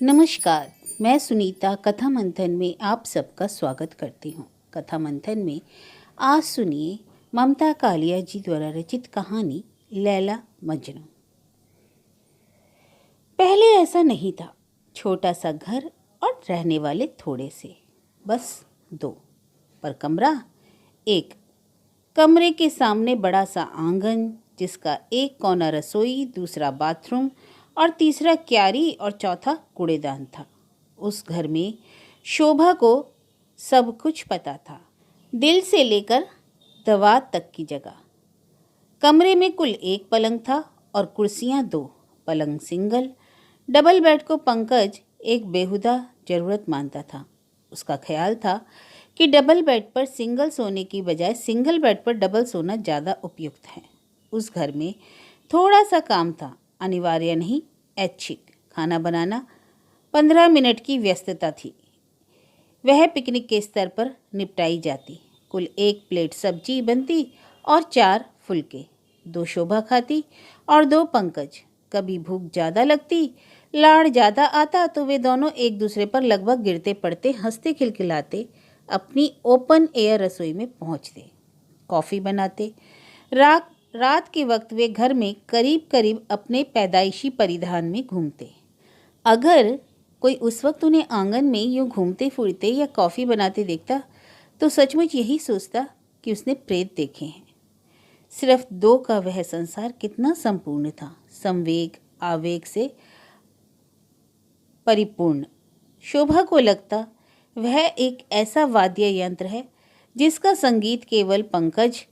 नमस्कार। मैं सुनीता कथा मंथन में आप सबका स्वागत करती हूँ। कथा मंथन में आज सुनिए ममता कालिया जी द्वारा रचित कहानी लैला मजनू। पहले ऐसा नहीं था। छोटा सा घर और रहने वाले थोड़े से, बस दो, पर कमरा एक। कमरे के सामने बड़ा सा आंगन, जिसका एक कोना रसोई, दूसरा बाथरूम और तीसरा क्यारी और चौथा कूड़ेदान था। उस घर में शोभा को सब कुछ पता था, दिल से लेकर दवा तक की जगह। कमरे में कुल एक पलंग था और कुर्सियां दो। पलंग सिंगल। डबल बेड को पंकज एक बेहुदा जरूरत मानता था। उसका ख्याल था कि डबल बेड पर सिंगल सोने की बजाय सिंगल बेड पर डबल सोना ज़्यादा उपयुक्त है। उस घर में थोड़ा सा काम था, अनिवार्य नहीं, ऐच्छिक। खाना बनाना 15 मिनट की व्यस्तता थी। वह पिकनिक के स्तर पर निपटाई जाती। कुल 1 प्लेट सब्जी बनती और 4 फुलके। 2 शोभा खाती और 2 पंकज। कभी भूख ज़्यादा लगती, लाड़ ज़्यादा आता तो वे दोनों एक दूसरे पर लगभग गिरते पड़ते, हंसते खिलखिलाते अपनी ओपन एयर रसोई में पहुंचते, कॉफ़ी बनाते। रात के वक्त वे घर में करीब करीब अपने पैदाइशी परिधान में घूमते। अगर कोई उस वक्त उन्हें आंगन में यूं घूमते फिरते या कॉफ़ी बनाते देखता तो सचमुच यही सोचता कि उसने प्रेत देखे हैं। सिर्फ 2 का वह संसार कितना संपूर्ण था, संवेग आवेग से परिपूर्ण। शोभा को लगता वह एक ऐसा वाद्य यंत्र है जिसका संगीत केवल पंकज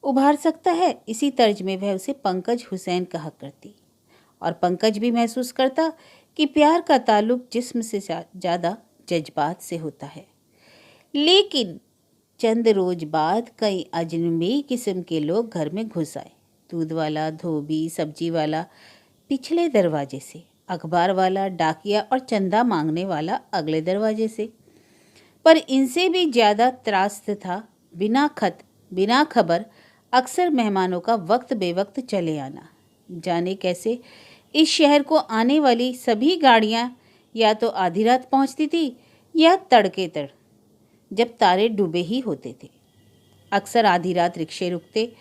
उभार सकता है। इसी तर्ज में वह उसे पंकज हुसैन कहा करती और पंकज भी महसूस करता कि प्यार का ताल्लुक जिस्म से ज़्यादा जज्बात से होता है। लेकिन चंद रोज बाद कई अजनबी किस्म के लोग घर में घुस आए। दूध वाला, धोबी, सब्जी वाला पिछले दरवाजे से, अखबार वाला, डाकिया और चंदा मांगने वाला अगले दरवाजे से। पर इनसे भी ज़्यादा त्रास्त था बिना खत बिना खबर अक्सर मेहमानों का वक्त बेवक्त चले आना। जाने कैसे इस शहर को आने वाली सभी गाड़ियां या तो आधी रात पहुंचती थी या तड़के तड़, जब तारे डूबे ही होते थे। अक्सर आधी रात रिक्शे रुकते,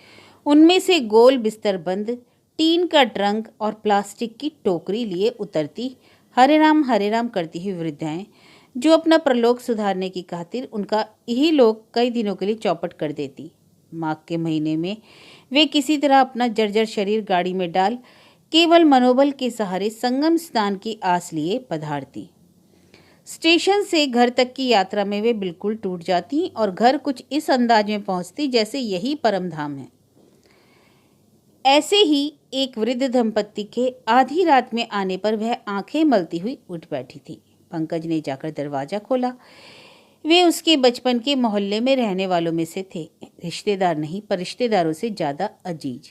उनमें से गोल बिस्तर बंद, टीन का ट्रंक और प्लास्टिक की टोकरी लिए उतरती हरे राम करती हुई वृद्धाएं, जो अपना प्रलोक सुधारने की खातिर उनका यही लोग कई दिनों के लिए चौपट कर देती। माघ के महीने में वे किसी तरह अपना जर्जर शरीर गाड़ी में डाल केवल मनोबल के सहारे संगम स्नान की आस लिए पधारती। स्टेशन से घर तक की यात्रा में वे बिल्कुल टूट जाती और घर कुछ इस अंदाज में पहुंचती जैसे यही परम धाम है। ऐसे ही एक वृद्ध दंपत्ति के आधी रात में आने पर वह आंखें मलती हुई उठ बैठी थी। पंकज ने जाकर दरवाजा खोला। वे उसके बचपन के मोहल्ले में रहने वालों में से थे, रिश्तेदार नहीं पर रिश्तेदारों से ज़्यादा अजीज।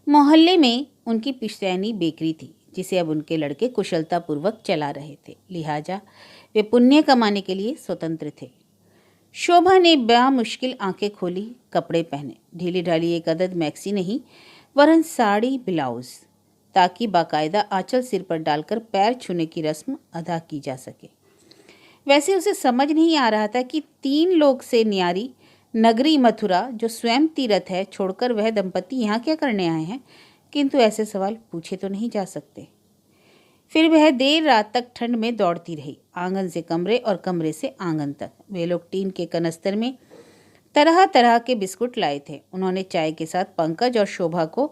मोहल्ले में उनकी पुश्तैनी बेकरी थी, जिसे अब उनके लड़के कुशलतापूर्वक चला रहे थे, लिहाजा वे पुण्य कमाने के लिए स्वतंत्र थे। शोभा ने मुश्किल आंखें खोली, कपड़े पहने, ढीली ढाली एक अदद मैक्सी नहीं वरन साड़ी ब्लाउज, ताकि बाकायदा आंचल सिर पर डालकर पैर छूने की रस्म अदा की जा सके। वैसे उसे समझ नहीं आ रहा था कि 3 लोक से न्यारी नगरी मथुरा, जो स्वयं तीर्थ है, छोड़कर वह दंपति यहाँ क्या करने आए हैं, किंतु ऐसे सवाल पूछे तो नहीं जा सकते। फिर वह देर रात तक ठंड में दौड़ती रही, आंगन से कमरे और कमरे से आंगन तक। वे लोग टीन के कनस्तर में तरह तरह के बिस्कुट लाए थे। उन्होंने चाय के साथ पंकज और शोभा को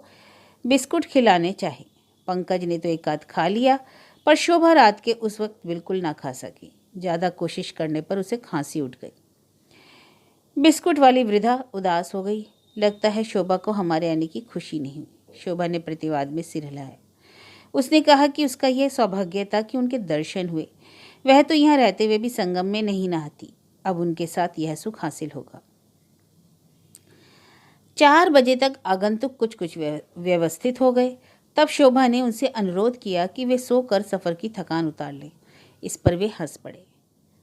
बिस्कुट खिलाने चाहे। पंकज ने तो एक आध खा लिया, पर शोभा रात के उस वक्त बिल्कुल ना खा सकी। ज़्यादा कोशिश करने पर उसे खांसी उठ गई। बिस्कुट वाली वृद्धा उदास हो गई। लगता है शोभा को हमारे आने की खुशी नहीं हुई। शोभा ने प्रतिवाद में सिर हिलाया। उसने कहा कि उसका यह सौभाग्य था कि उनके दर्शन हुए। वह तो यहाँ रहते हुए भी संगम में नहीं नहाती। अब उनके साथ यह सुख हासिल होगा। 4 बजे तक आगंतुक कुछ कुछ व्यवस्थित हो गए। तब शोभा ने उनसे अनुरोध किया कि वे सोकर सफ़र की थकान उतार लें। इस पर वे हंस पड़े।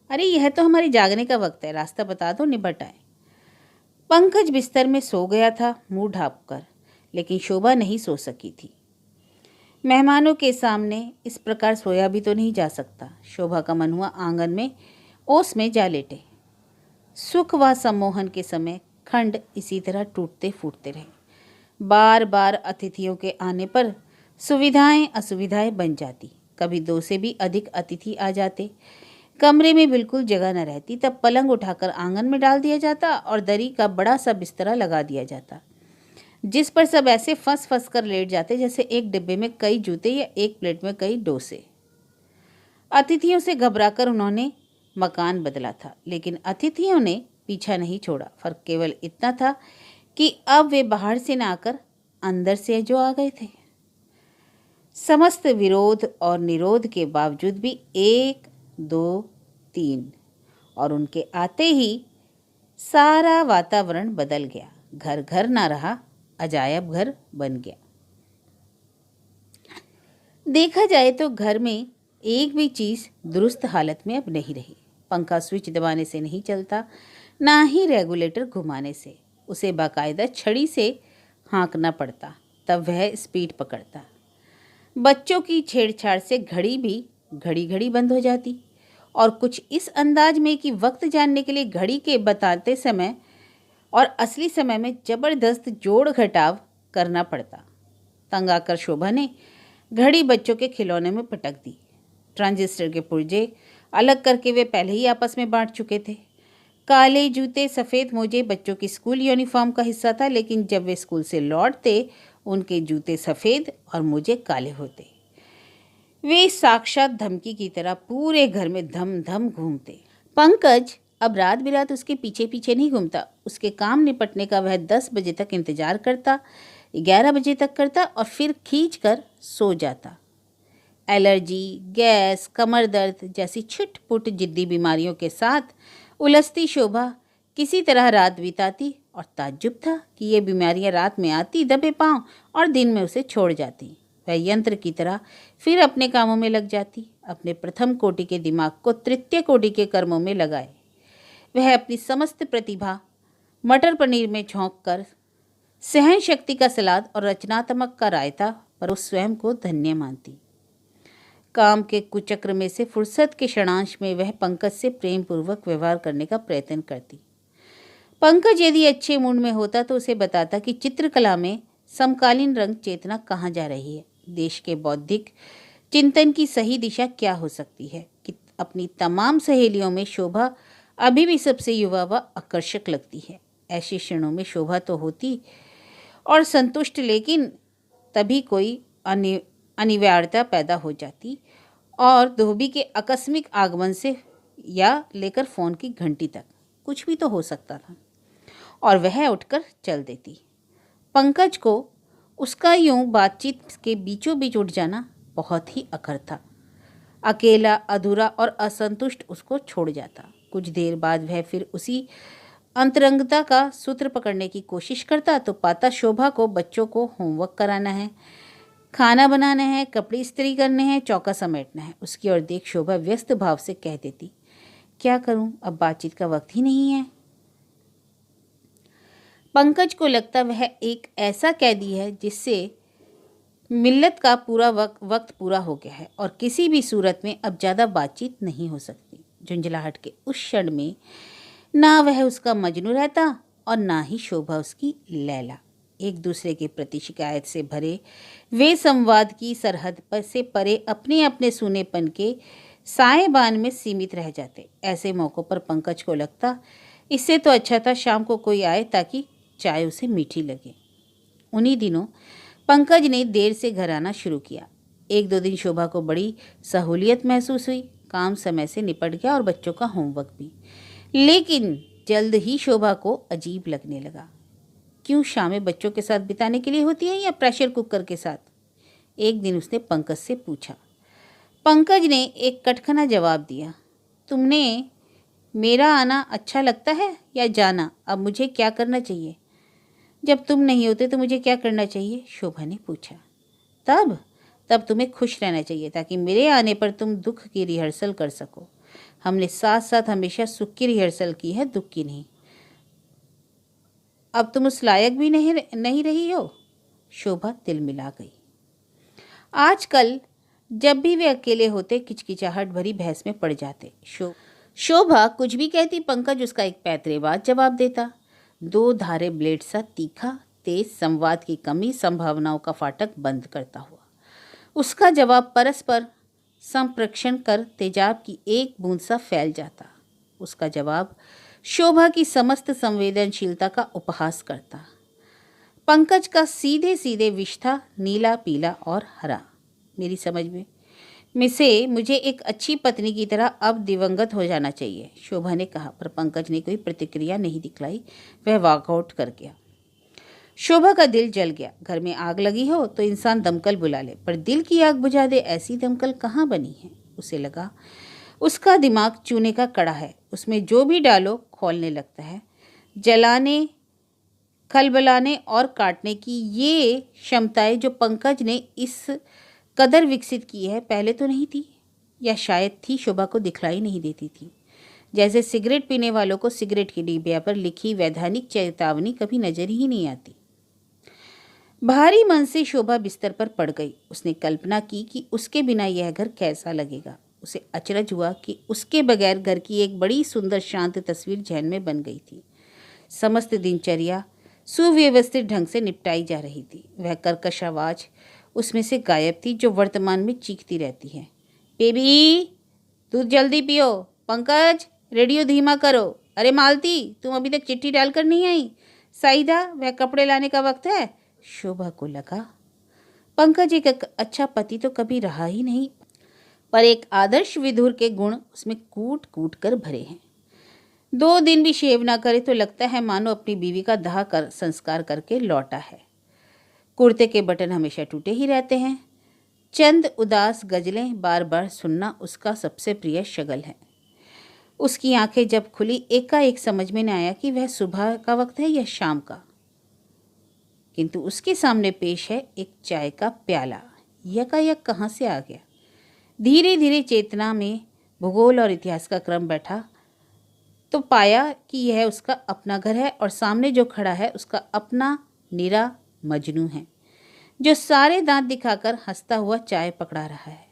अरे यह तो हमारे जागने का वक्त है, रास्ता बता दो, निपट आए। पंकज बिस्तर में सो गया था मुंह ढाँप कर, लेकिन शोभा नहीं सो सकी थी। मेहमानों के सामने इस प्रकार सोया भी तो नहीं जा सकता। शोभा का मन हुआ आंगन में ओस में जा लेटे। सुख व सम्मोहन के समय खंड इसी तरह टूटते फूटते रहे। बार बार अतिथियों के आने पर सुविधाएं असुविधाएं बन जाती। कभी 2 से भी अधिक अतिथि आ जाते, कमरे में बिल्कुल जगह न रहती। तब पलंग उठाकर आंगन में डाल दिया जाता और दरी का बड़ा सा बिस्तरा लगा दिया जाता, जिस पर सब ऐसे फंस फंस कर लेट जाते जैसे एक डिब्बे में कई जूते या एक प्लेट में कई डोसे। अतिथियों से घबराकर उन्होंने मकान बदला था, लेकिन अतिथियों ने पीछा नहीं छोड़ा। फर्क केवल इतना था कि अब वे बाहर से न आकर अंदर से जो आ गए थे। समस्त विरोध और निरोध के बावजूद भी 1, 2, 3 और उनके आते ही सारा वातावरण बदल गया। घर घर ना रहा, अजायब घर बन गया। देखा जाए तो घर में एक भी चीज दुरुस्त हालत में अब नहीं रही। पंखा स्विच दबाने से नहीं चलता, ना ही रेगुलेटर घुमाने से। उसे बाकायदा छड़ी से हाँकना पड़ता, तब वह स्पीड पकड़ता। बच्चों की छेड़छाड़ से घड़ी भी घड़ी घड़ी बंद हो जाती, और कुछ इस अंदाज में कि वक्त जानने के लिए घड़ी के बताते समय और असली समय में जबरदस्त जोड़ घटाव करना पड़ता। तंग आकर शोभा ने घड़ी बच्चों के खिलौने में पटक दी। ट्रांजिस्टर के पुर्जे अलग करके वे पहले ही आपस में बांट चुके थे। काले जूते सफ़ेद मोजे बच्चों की स्कूल यूनिफॉर्म का हिस्सा था, लेकिन जब वे स्कूल से लौटते उनके जूते सफ़ेद और मोजे काले होते। वे साक्षात धमकी की तरह पूरे घर में धम धम घूमते। पंकज अब रात बिरात उसके पीछे पीछे नहीं घूमता। उसके काम निपटने का वह 10 बजे तक इंतजार करता, 11 बजे तक करता और फिर खींच कर सो जाता। एलर्जी, गैस, कमर दर्द जैसी छिटपुट जिद्दी बीमारियों के साथ उलझती शोभा किसी तरह रात बिताती, और ताज्जुब था कि ये बीमारियां रात में आती दबे पांव और दिन में उसे छोड़ जाती। वह यंत्र की तरह फिर अपने कामों में लग जाती, अपने प्रथम कोटि के दिमाग को तृतीय कोटि के कर्मों में लगाए। वह अपनी समस्त प्रतिभा मटर पनीर में झोंक कर सहन शक्ति का सलाद और रचनात्मक का रायता पर उस स्वयं को धन्य मानती। काम के कुचक्र में से फुर्सत के क्षणांश में वह पंकज से प्रेम पूर्वक व्यवहार करने का प्रयत्न करती। पंकज यदि अच्छे मूड में होता तो उसे बताता कि चित्रकला में समकालीन रंग चेतना कहाँ जा रही है, देश के बौद्धिक चिंतन की सही दिशा क्या हो सकती है। कि अपनी तमाम सहेलियों में शोभा अभी भी सबसे युवा व आकर्षक लगती है। ऐसे क्षणों में शोभा तो होती और संतुष्ट, लेकिन तभी कोई अनिवार्यता पैदा हो जाती, और धोबी के आकस्मिक आगमन से या लेकर फ़ोन की घंटी तक कुछ भी तो हो सकता था, और वह उठकर चल देती। पंकज को उसका यूं बातचीत के बीचों बीच उठ जाना बहुत ही अखर था। अकेला, अधूरा और असंतुष्ट उसको छोड़ जाता। कुछ देर बाद वह फिर उसी अंतरंगता का सूत्र पकड़ने की कोशिश करता तो पाता शोभा को बच्चों को होमवर्क कराना है, खाना बनाना है, कपड़े इस्त्री करने हैं, चौका समेटना है। उसकी ओर देख शोभा व्यस्त भाव से कह देती, क्या करूं, अब बातचीत का वक्त ही नहीं है। पंकज को लगता वह एक ऐसा कैदी है जिससे मिल्लत का पूरा वक्त पूरा हो गया है और किसी भी सूरत में अब ज़्यादा बातचीत नहीं हो सकती। झुंझलाहट के उस क्षण में ना वह उसका मजनू रहता और ना ही शोभा उसकी लैला। एक दूसरे के प्रति शिकायत से भरे वे संवाद की सरहद पर से परे अपने अपने सूनेपन के साएबान में सीमित रह जाते। ऐसे मौक़ों पर पंकज को लगता इससे तो अच्छा था शाम को कोई आए ताकि चाय उसे मीठी लगे। उन्हीं दिनों पंकज ने देर से घर आना शुरू किया। 1-2 दिन शोभा को बड़ी सहूलियत महसूस हुई। काम समय से निपट गया और बच्चों का होमवर्क भी। लेकिन जल्द ही शोभा को अजीब लगने लगा। क्यों शामें बच्चों के साथ बिताने के लिए होती है या प्रेशर कुकर के साथ? एक दिन उसने पंकज से पूछा। पंकज ने एक कटखना जवाब दिया, तुमने मेरा आना अच्छा लगता है या जाना? अब मुझे क्या करना चाहिए? जब तुम नहीं होते तो मुझे क्या करना चाहिए? शोभा ने पूछा। तब तुम्हें खुश रहना चाहिए ताकि मेरे आने पर तुम दुख की रिहर्सल कर सको। हमने साथ साथ हमेशा सुख की रिहर्सल की है, दुख की नहीं। अब तुम उस लायक भी नहीं रही हो। शोभा तिलमिला गई। आजकल जब भी वे अकेले होते किचकिचाहट भरी बहस में पड़ जाते। शोभा कुछ भी कहती, पंकज उसका एक पैतरेबाज जवाब देता। दो धारे ब्लेड सा तीखा, तेज, संवाद की कमी, संभावनाओं का फाटक बंद करता हुआ उसका जवाब परस्पर संप्रेक्षण कर तेजाब की एक बूंद सा फैल जाता। उसका जवाब शोभा की समस्त संवेदनशीलता का उपहास करता। पंकज का सीधे सीधे विष था, नीला, पीला और हरा। मेरी समझ में से मुझे एक अच्छी पत्नी की तरह अब दिवंगत हो जाना चाहिए, शोभा ने कहा, पर पंकज ने कोई प्रतिक्रिया नहीं दिखलाई। वह वॉकआउट कर गया। शोभा का दिल जल गया। घर में आग लगी हो तो इंसान दमकल बुला ले, पर दिल की आग बुझा दे ऐसी दमकल कहाँ बनी है। उसे लगा उसका दिमाग चूने का कड़ा है, उसमें जो भी डालो खौलने लगता है। जलाने, खलबलाने और काटने की ये क्षमताएं जो पंकज ने इस कदर विकसित की है, पहले तो नहीं थी, या शायद थी, शोभा को दिखलाई नहीं देती थी। जैसे सिगरेट पीने वालों को सिगरेट की डिबिया पर लिखी वैधानिक चेतावनी कभी नजर ही नहीं आती। भारी मन से शोभा बिस्तर पर पड़ गई। उसने कल्पना की कि उसके बिना यह घर कैसा लगेगा। उसे अचरज हुआ कि उसके बगैर घर की एक बड़ी सुंदर शांत तस्वीर जहन में बन गई थी। समस्त दिनचर्या सुव्यवस्थित ढंग से निपटाई जा रही थी। वह कर्कश आवाज उसमें से गायब थी जो वर्तमान में चीखती रहती है, बेबी दूध जल्दी पियो, पंकज रेडियो धीमा करो, अरे मालती तुम अभी तक चिट्ठी डालकर नहीं आई, साइदा वह कपड़े लाने का वक्त है। शोभा को लगा पंकज एक अच्छा पति तो कभी रहा ही नहीं, पर एक आदर्श विधुर के गुण उसमें कूट कूट कर भरे हैं। 2 दिन भी शेव ना करे तो लगता है मानो अपनी बीवी का दाह कर संस्कार करके लौटा है। कुर्ते के बटन हमेशा टूटे ही रहते हैं। चंद उदास गजलें बार बार सुनना उसका सबसे प्रिय शगल है। उसकी आंखें जब खुली एकाएक समझ में न आया कि वह सुबह का वक्त है या शाम का, किंतु उसके सामने पेश है एक चाय का प्याला। यकायक कहाँ से आ गया। धीरे धीरे चेतना में भूगोल और इतिहास का क्रम बैठा तो पाया कि यह उसका अपना घर है और सामने जो खड़ा है उसका अपना निरा मजनू है, जो सारे दांत दिखाकर हंसता हुआ चाय पकड़ा रहा है।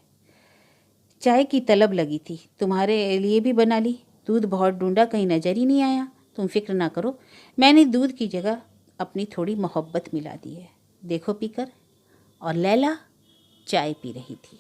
चाय की तलब लगी थी, तुम्हारे लिए भी बना ली। दूध बहुत ढूंढा, कहीं नजर ही नहीं आया। तुम फिक्र ना करो, मैंने दूध की जगह अपनी थोड़ी मोहब्बत मिला दी है, देखो पीकर। और लैला चाय पी रही थी।